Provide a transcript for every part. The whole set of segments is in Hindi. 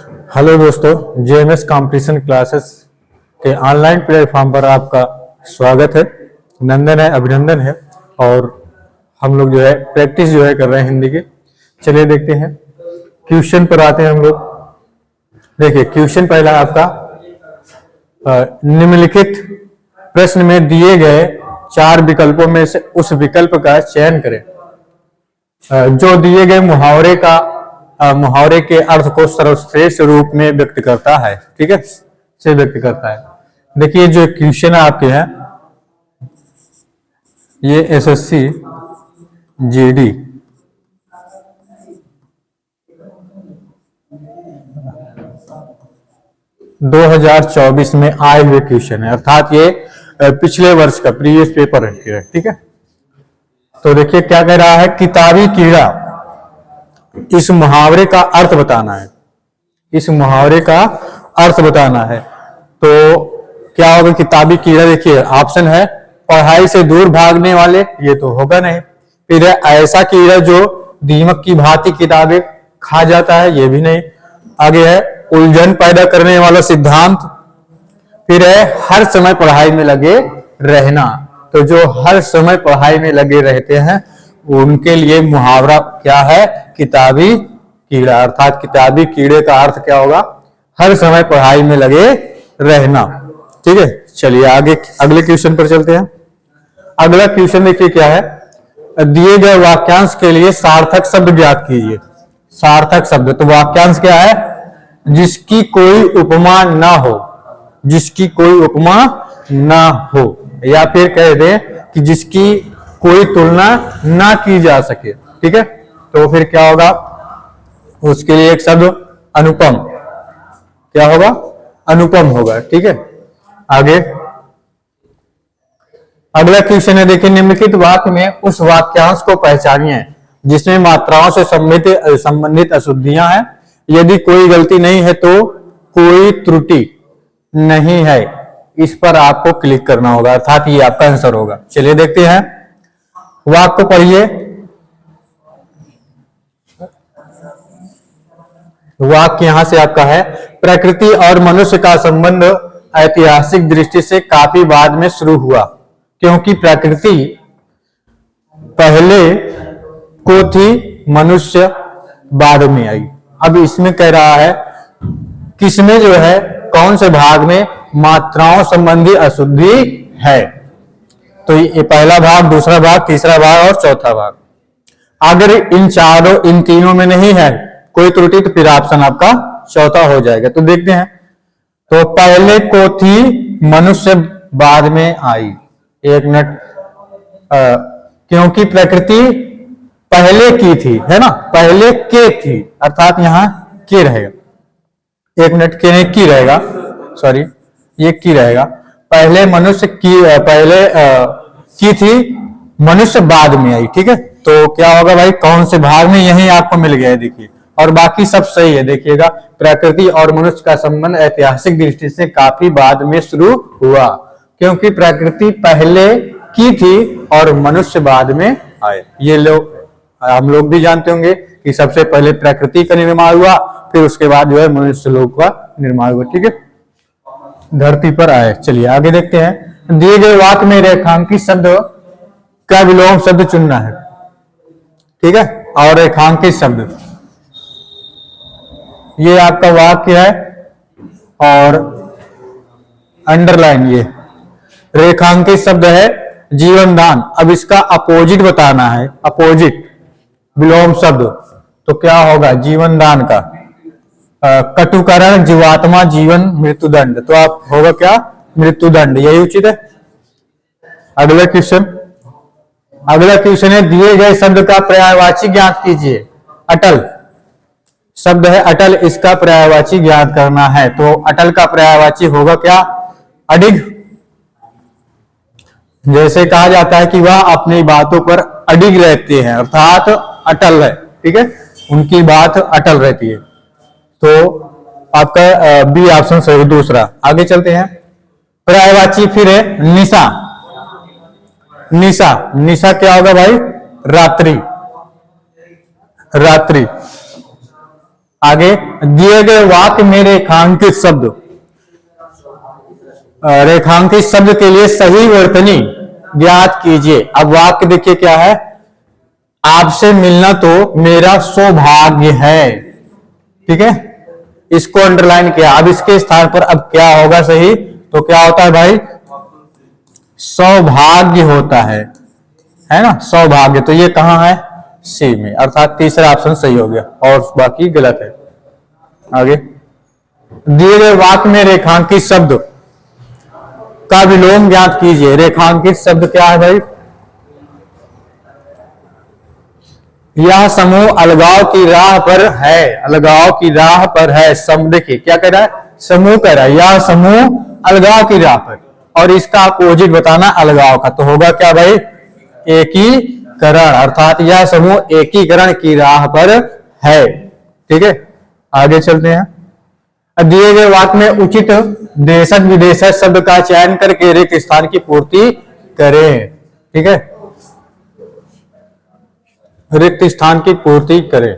हेलो दोस्तों, जेएमएस कंपटीशन क्लासेस के ऑनलाइन प्लेटफॉर्म पर आपका स्वागत है। नंदन है, अभिनंदन है और हम लोग जो है प्रैक्टिस जो है कर रहे हैं हिंदी की। चलिए देखते हैं, क्वेश्चन पर आते हैं हम लोग। देखिए क्वेश्चन पहला आपका, निम्नलिखित प्रश्न में दिए गए 4 विकल्पों में से उस विकल्प का चयन करें जो दिए गए मुहावरे के अर्थ को सर्वश्रेष्ठ रूप में व्यक्त करता है। ठीक है, से व्यक्त करता है। देखिए जो क्वेश्चन आपके हैं ये एसएससी जीडी दो 2024 में आए हुए क्वेश्चन है, अर्थात ये पिछले वर्ष का प्रीवियस पेपर है। ठीक है, तो देखिए क्या कह रहा है, किताबी कीड़ा, इस मुहावरे का अर्थ बताना है। इस मुहावरे का अर्थ बताना है तो क्या होगा, किताबी कीड़ा। देखिए ऑप्शन है पढ़ाई से दूर भागने वाले, ये तो होगा नहीं। फिर है ऐसा कीड़ा जो दीमक की भांति किताबें खा जाता है, ये भी नहीं। आगे है उलझन पैदा करने वाला सिद्धांत। फिर है हर समय पढ़ाई में लगे रहना, तो जो हर समय पढ़ाई में लगे रहते हैं उनके लिए मुहावरा क्या है, किताबी कीड़ा। अर्थात किताबी कीड़े का अर्थ क्या होगा, हर समय पढ़ाई में लगे रहना। ठीक है, चलिए आगे अगले क्वेश्चन पर चलते हैं। अगला क्वेश्चन देखिए क्या है, दिए गए वाक्यांश के लिए सार्थक शब्द ज्ञात कीजिए। सार्थक शब्द, तो वाक्यांश क्या है, जिसकी कोई उपमा ना हो, जिसकी कोई उपमा ना हो, या फिर कह दें कि जिसकी कोई तुलना ना की जा सके। ठीक है, तो फिर क्या होगा, उसके लिए एक शब्द अनुपम, क्या होगा, अनुपम होगा। ठीक है, आगे अगला क्वेश्चन है, देखिए निम्नलिखित वाक्य में उस वाक्यांश को पहचानिए जिसमें मात्राओं से संबंधित अशुद्धियां हैं। यदि कोई गलती नहीं है तो कोई त्रुटि नहीं है, इस पर आपको क्लिक करना होगा, अर्थात ये आपका आंसर होगा। चलिए देखते हैं, वाक्य को पढ़िए। वाक्य यहां से आपका है, प्रकृति और मनुष्य का संबंध ऐतिहासिक दृष्टि से काफी बाद में शुरू हुआ, क्योंकि प्रकृति पहले को थी, मनुष्य बाद में आई। अब इसमें कह रहा है किसमें जो है, कौन से भाग में मात्राओं संबंधी अशुद्धि है। तो ये पहला भाग, दूसरा भाग, तीसरा भाग और चौथा भाग। अगर इन तीनों में नहीं है कोई त्रुटि तो फिर ऑप्शन आपका चौथा हो जाएगा। तो देखते हैं, तो पहले को थी, मनुष्य बाद में आई। एक मिनट, क्योंकि प्रकृति पहले की थी, है ना, पहले के थी, अर्थात यहां के रहेगा। एक मिनट, के नहीं की रहेगा, सॉरी ये की रहेगा। पहले मनुष्य की, पहले की थी, मनुष्य बाद में आई। ठीक है, तो क्या होगा भाई, कौन से भाग में, यही आपको मिल गया है। देखिए, और बाकी सब सही है। देखिएगा, प्रकृति और मनुष्य का संबंध ऐतिहासिक दृष्टि से काफी बाद में शुरू हुआ, क्योंकि प्रकृति पहले की थी और मनुष्य बाद में आए। ये लोग, हम लोग भी जानते होंगे कि सबसे पहले प्रकृति का निर्माण हुआ, फिर उसके बाद जो है मनुष्य लोग का निर्माण हुआ। ठीक है, धरती पर आए। चलिए आगे देखते हैं, दिए गए वाक्य में रेखांकित शब्द का विलोम शब्द चुनना है। ठीक है, और रेखांकित शब्द, ये आपका वाक्य है और अंडरलाइन, ये रेखांकित शब्द है जीवनदान। अब इसका अपोजिट बताना है, अपोजिट विलोम शब्द, तो क्या होगा, जीवनदान का कटुकरण, जीवात्मा, जीवन, मृत्युदंड, तो आप होगा क्या, मृत्युदंड, यही उचित है। अगला क्वेश्चन, अगला क्वेश्चन है, दिए गए शब्द का पर्यायवाची ज्ञात कीजिए। अटल शब्द है, अटल, इसका पर्यायवाची ज्ञात करना है। तो अटल का पर्यायवाची होगा क्या, अडिग। जैसे कहा जाता है कि वह अपनी बातों पर अडिग रहते हैं, अर्थात अटल है। ठीक है, उनकी बात अटल रहती है, तो आपका बी ऑप्शन सही, दूसरा। आगे चलते हैं, पर्यायवाची फिर है निशा। निशा, निशा क्या होगा भाई, रात्रि, रात्रि। आगे दिए गए वाक्य में रेखांकित शब्द, रेखांकित शब्द के लिए सही वर्तनी ज्ञात कीजिए। अब वाक्य देखिए क्या है, आपसे मिलना तो मेरा सौभाग्य है। ठीक है, इसको अंडरलाइन किया। अब इसके स्थान पर अब क्या होगा सही, तो क्या होता है भाई, सौभाग्य होता है ना, सौभाग्य। तो ये कहां है, सी में, अर्थात तीसरा ऑप्शन सही हो गया और बाकी गलत है। आगे दिए गए वाक्य में रेखांकित शब्द का विलोम ज्ञात कीजिए। रेखांकित शब्द क्या है भाई, यह समूह अलगाव की राह पर है, अलगाव की राह पर है। सम देखिए क्या कह रहा है, समूह कह रहा है, यह समूह अलगाव की राह पर, और इसका अपोजिट बताना अलगाव का, तो होगा क्या भाई, एकीकरण, अर्थात यह समूह एकीकरण की राह पर है। ठीक है, आगे चलते हैं। दिए गए वाक्य में उचित देशज विदेशज शब्द का चयन करके रिक्त स्थान की पूर्ति करें। ठीक है, रिक्त स्थान की पूर्ति करें।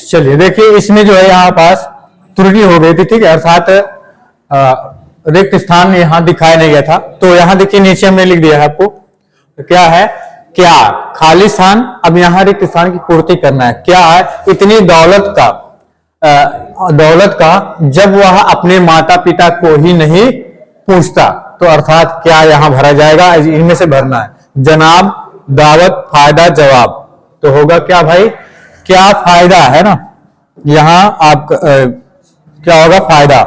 चलिए देखिए, इसमें जो है यहाँ पास त्रुटि हो गई थी। ठीक है, अर्थात रिक्त स्थान यहां दिखाया नहीं गया था, तो यहां देखिए नीचे हमने लिख दिया है आपको, तो क्या है, क्या खाली स्थान, अब यहां रिक्त स्थान की पूर्ति करना है। क्या है, इतनी दौलत का जब वह अपने माता पिता को ही नहीं पूछता, तो अर्थात क्या यहां भरा जाएगा, इनमें से भरना है, जनाब, दावत, फायदा, जवाब। तो होगा क्या भाई, क्या फायदा है ना, यहां आप क्या होगा, फायदा।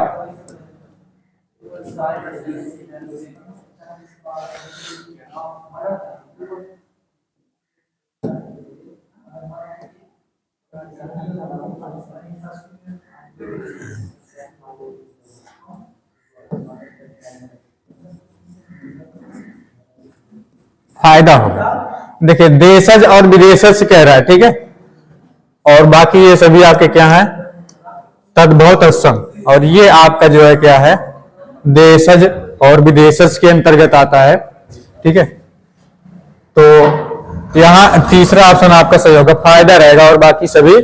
फायदा होगा। देखिए देशज और विदेशज कह रहा है, ठीक है, और बाकी ये सभी आपके क्या है, तद्भव तत्सम, और ये आपका जो है क्या है, देशज और विदेशज के अंतर्गत आता है। ठीक है, तो यहां तीसरा ऑप्शन आपका सही होगा, फायदा रहेगा, और बाकी सभी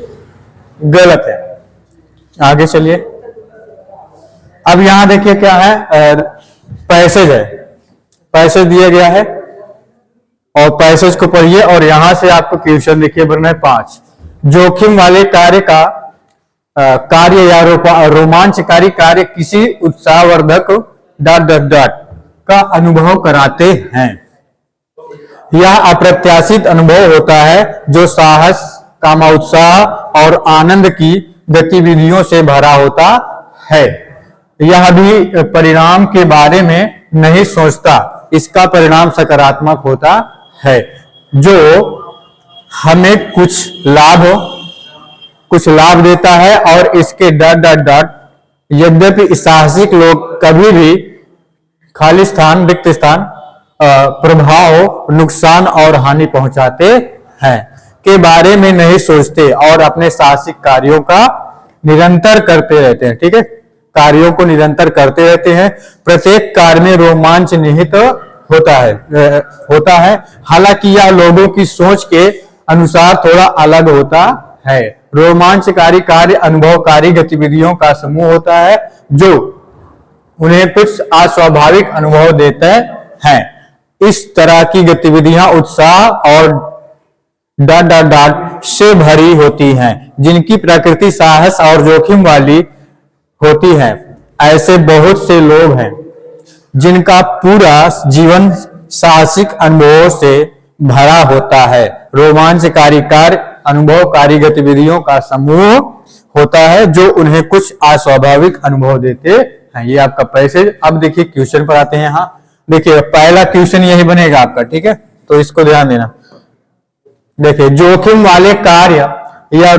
गलत है। आगे चलिए, अब यहां देखिए क्या है, पैसेज है, पैसेज दिया गया है, और पैसेज को पढ़िए, और यहां से आपको क्वेश्चन देखिए बनना है 5। जोखिम वाले कार्य या रोमांचकारी कार्य किसी उत्साहवर्धक ... का अनुभव कराते हैं। यह अप्रत्याशित अनुभव होता है जो साहस, कामोत्साह और आनंद की गतिविधियों से भरा होता है। यह भी परिणाम के बारे में नहीं सोचता, इसका परिणाम सकारात्मक होता है, जो हमें कुछ लाभ देता है, और इसके ... यद्यपि साहसिक लोग कभी भी खाली स्थान, रिक्त स्थान, प्रभाव, नुकसान और हानि पहुंचाते हैं के बारे में नहीं सोचते, और अपने साहसिक कार्यों का निरंतर करते रहते हैं। ठीक है, कार्यों को निरंतर करते रहते हैं। प्रत्येक कार्य में रोमांच निहित होता है, हालांकि यह लोगों की सोच के अनुसार थोड़ा अलग होता है। रोमांचकारी कार्य अनुभवकारी गतिविधियों का समूह होता है, जो उन्हें कुछ अस्वाभाविक अनुभव देते हैं। इस तरह की गतिविधियां उत्साह और ... से भरी होती हैं, जिनकी प्रकृति साहस और जोखिम वाली होती है। ऐसे बहुत से लोग हैं जिनका पूरा जीवन साहसिक अनुभवों से भरा होता है। रोमांचकारी कार्य अनुभवकारी गतिविधियों का समूह होता है, जो उन्हें कुछ अस्वाभाविक अनुभव देते हैं। ये आपका पैसेज। अब देखिए क्वेश्चन पर आते हैं। यहाँ देखिए पहला क्वेश्चन यही बनेगा आपका, ठीक है, तो इसको ध्यान देना। देखिए जोखिम वाले कार्य या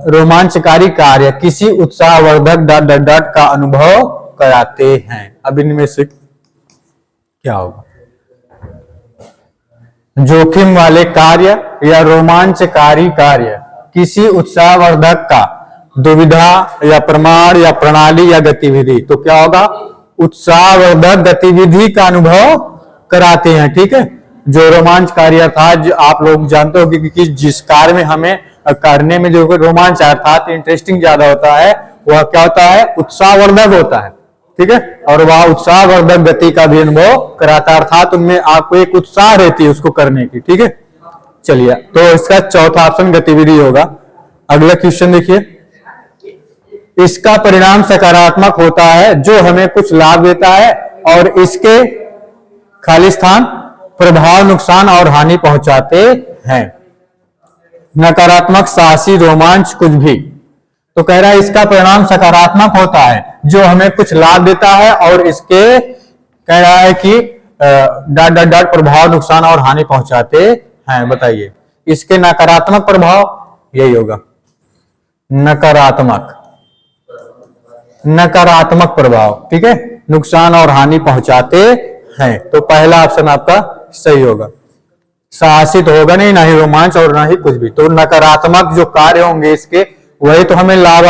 रोमांचकारी कार्य किसी उत्साहवर्धक ... का अनुभव कराते हैं। अब इनमें से क्या होगा? जोखिम वाले कार्य या रोमांचकारी कार्य किसी उत्साहवर्धक का दुविधा या प्रमाण या प्रणाली या गतिविधि। तो क्या होगा, उत्साहवर्धक गतिविधि का अनुभव कराते हैं। ठीक है, जो रोमांचकारी अर्थात आप लोग जानते हो कि जिस कार्य में हमें करने में जो रोमांच अर्थात इंटरेस्टिंग ज्यादा होता है वह क्या होता है, उत्साहवर्धक होता है। ठीक है, और वह उत्साहवर्धक गति का भी अनुभव कराता है, अर्थात उनमें आपको एक उत्साह रहती है उसको करने की। ठीक है, चलिए तो इसका चौथा ऑप्शन गतिविधि होगा। अगला क्वेश्चन देखिए, इसका परिणाम सकारात्मक होता है जो हमें कुछ लाभ देता है और इसके खाली स्थान प्रभाव नुकसान और हानि पहुंचाते हैं। नकारात्मक, साहसी, रोमांच, कुछ भी। तो कह रहा है इसका परिणाम सकारात्मक होता है जो हमें कुछ लाभ देता है और इसके कह रहा है कि डॉट डॉट डॉट प्रभाव नुकसान और हानि पहुंचाते हैं। बताइए इसके नकारात्मक प्रभाव, यही होगा नकारात्मक, नकारात्मक प्रभाव। ठीक है, नुकसान और हानि पहुंचाते हैं। तो पहला ऑप्शन आपका सही होगा। साहसी तो होगा नहीं, ना ही रोमांच और ना ही कुछ भी। तो नकारात्मक जो कार्य होंगे इसके वही तो हमें लाभ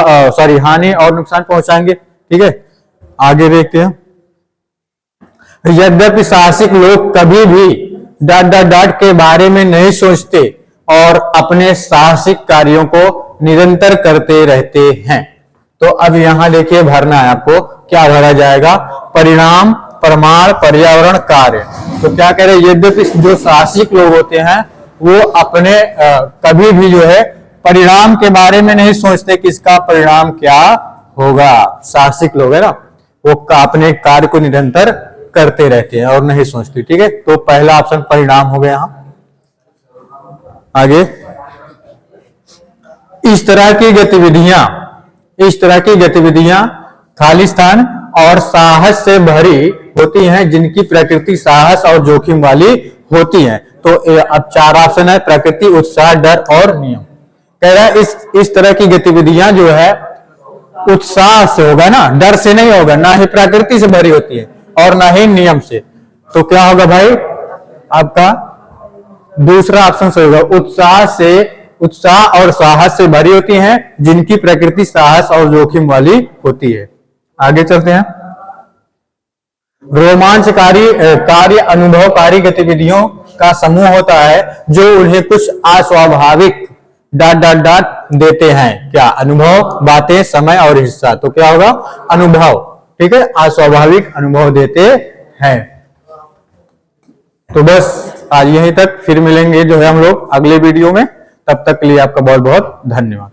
हानि और नुकसान पहुंचाएंगे। ठीक है, आगे देखते हैं। यद्यपि साहसिक लोग कभी भी डॉट डॉट डॉट के बारे में नहीं सोचते और अपने साहसिक कार्यों को निरंतर करते रहते हैं। तो अब यहां देखिए भरना है आपको, क्या भरा जाएगा, परिणाम, प्रमाण, पर्यावरण, कार्य। तो क्या कह रहे हैं, यद्यपि जो साहसिक लोग होते हैं वो अपने कभी भी जो है परिणाम के बारे में नहीं सोचते कि इसका परिणाम क्या होगा। साहसिक लोग है ना, वो अपने कार्य को निरंतर करते रहते हैं और नहीं सोचते। ठीक है, तो पहला ऑप्शन परिणाम हो गया। यहां आगे, इस तरह की गतिविधियां खाली स्थान और साहस से भरी होती हैं जिनकी प्रकृति साहस और जोखिम वाली होती है। तो अब चार ऑप्शन है, प्रकृति, उत्साह, डर और नियम। कह रहा है इस तरह की गतिविधियां जो है उत्साह से होगा ना, डर से नहीं होगा, ना ही प्रकृति से भरी होती है और ना ही नियम से। तो क्या होगा भाई, आपका दूसरा ऑप्शन सही होगा, उत्साह और साहस से भरी होती हैं जिनकी प्रकृति साहस और जोखिम वाली होती है। आगे चलते हैं। रोमांचकारी कार्य अनुभवकारी गतिविधियों का समूह होता है जो उन्हें कुछ अस्वाभाविक डॉट डॉट डॉट देते हैं। क्या, अनुभव, बातें, समय और हिस्सा। तो क्या होगा, अनुभव। ठीक है, अस्वाभाविक अनुभव देते हैं। तो बस आज यहीं तक, फिर मिलेंगे जो है हम लोग अगले वीडियो में। तब तक के लिए आपका बहुत बहुत धन्यवाद।